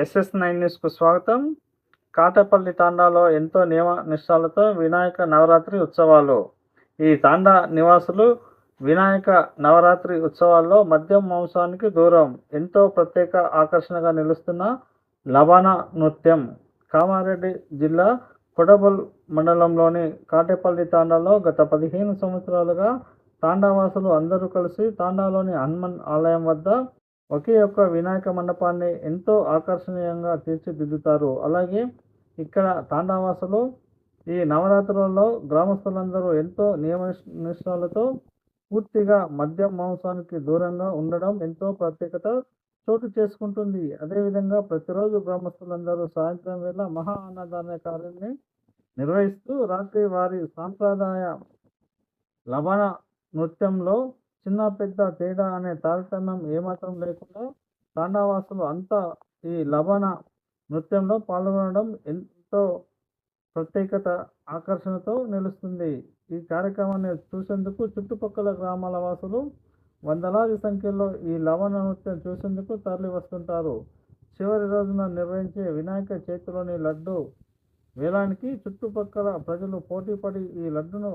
SS9 న్యూస్‌కు స్వాగతం. కాటపల్లి తాండాలో ఎంతో నియమ నిష్ఠలతో వినాయక నవరాత్రి ఉత్సవాలు. ఈ తాండా నివాసులు వినాయక నవరాత్రి ఉత్సవాల్లో మద్యం మాంసానికి దూరం. ఎంతో ప్రత్యేక ఆకర్షణగా నిలుస్తున్న లబాన నృత్యం. కామారెడ్డి జిల్లా కొడబల్ మండలంలోని కాటేపల్లి తాండాలో గత 15 సంవత్సరాలుగా తాండావాసులు అందరూ కలిసి తాండాలోని హనుమాన్ ఆలయం వద్ద ఒకే ఒక్క వినాయక మండపాన్ని ఎంతో ఆకర్షణీయంగా తీర్చిదిద్దుతారు. అలాగే ఇక్కడ తాండావాసులు ఈ నవరాత్రులలో గ్రామస్తులందరూ ఎంతో నియమనిష్టలతో పూర్తిగా మద్యం మాంసానికి దూరంగా ఉండడం ఎంతో ప్రత్యేకత చోటు చేసుకుంటుంది. అదేవిధంగా ప్రతిరోజు గ్రామస్తులందరూ సాయంత్రం వేళ మహా అన్నదాన కార్యాన్ని నిర్వహిస్తూ రాత్రి వారి సాంప్రదాయ లవణ నృత్యంలో చిన్న పెద్ద తేడా అనే తారతమ్యం ఏమాత్రం లేకుండా తాండావాసులు అంతా ఈ లవణ నృత్యంలో పాల్గొనడం ఎంతో ప్రత్యేకత ఆకర్షణతో నిలుస్తుంది. ఈ కార్యక్రమాన్ని చూసేందుకు చుట్టుపక్కల గ్రామాల వాసులు వందలాది సంఖ్యలో ఈ లవణ నృత్యం చూసేందుకు తరలి వస్తుంటారు. చివరి రోజున నిర్వహించే వినాయక చేతిలోని లడ్డు వేలానికి చుట్టుపక్కల ప్రజలు పోటీపడి ఈ లడ్డును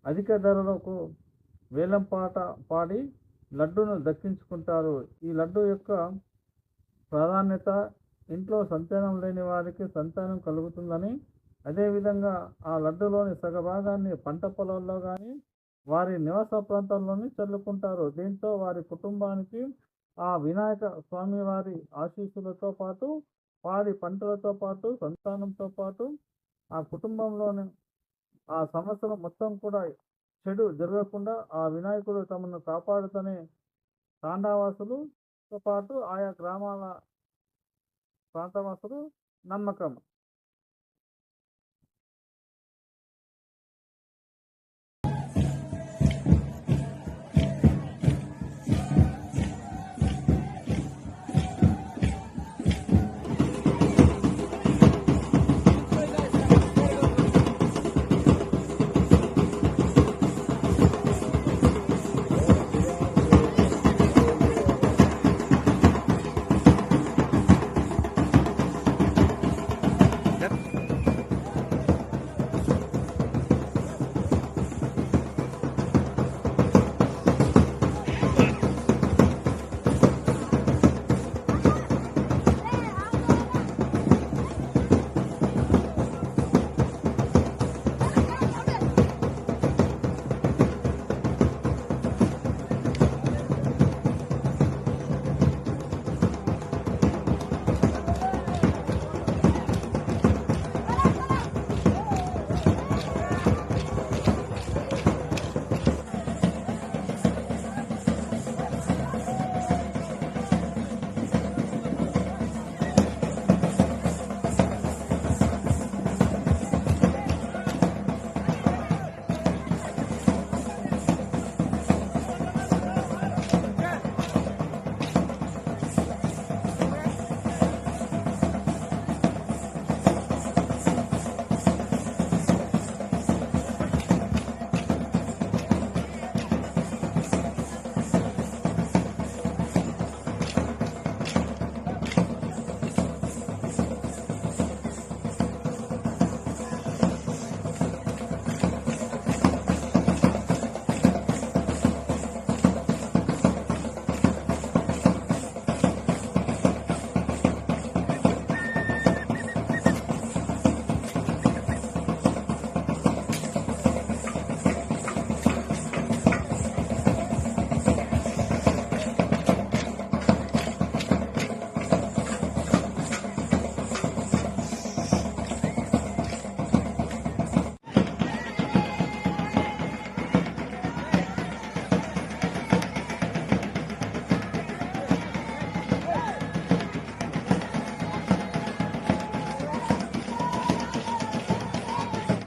అధిక ధరలకు వేలం పాట పాడి లడ్డును దక్కించుకుంటారు. ఈ లడ్డు యొక్క ప్రాధాన్యత ఇంట్లో సంతానం లేని వారికి సంతానం కలుగుతుందని, అదేవిధంగా ఆ లడ్డులోని సగభాగాన్ని పంట పొలాల్లో కానీ వారి నివాస ప్రాంతాల్లోని చల్లుకుంటారు. దీంతో వారి కుటుంబానికి ఆ వినాయక స్వామి వారి ఆశీస్సులతో పాటు పాడి పంటలతో పాటు సంతానంతో పాటు ఆ కుటుంబంలోని ఆ సంవత్సరం మొత్తం కూడా చెడు జరగకుండా ఆ వినాయకుడు తమను కాపాడుతనే తాండావాసులతో పాటు ఆయా గ్రామాల ప్రాంతవాసులు నమ్మకం.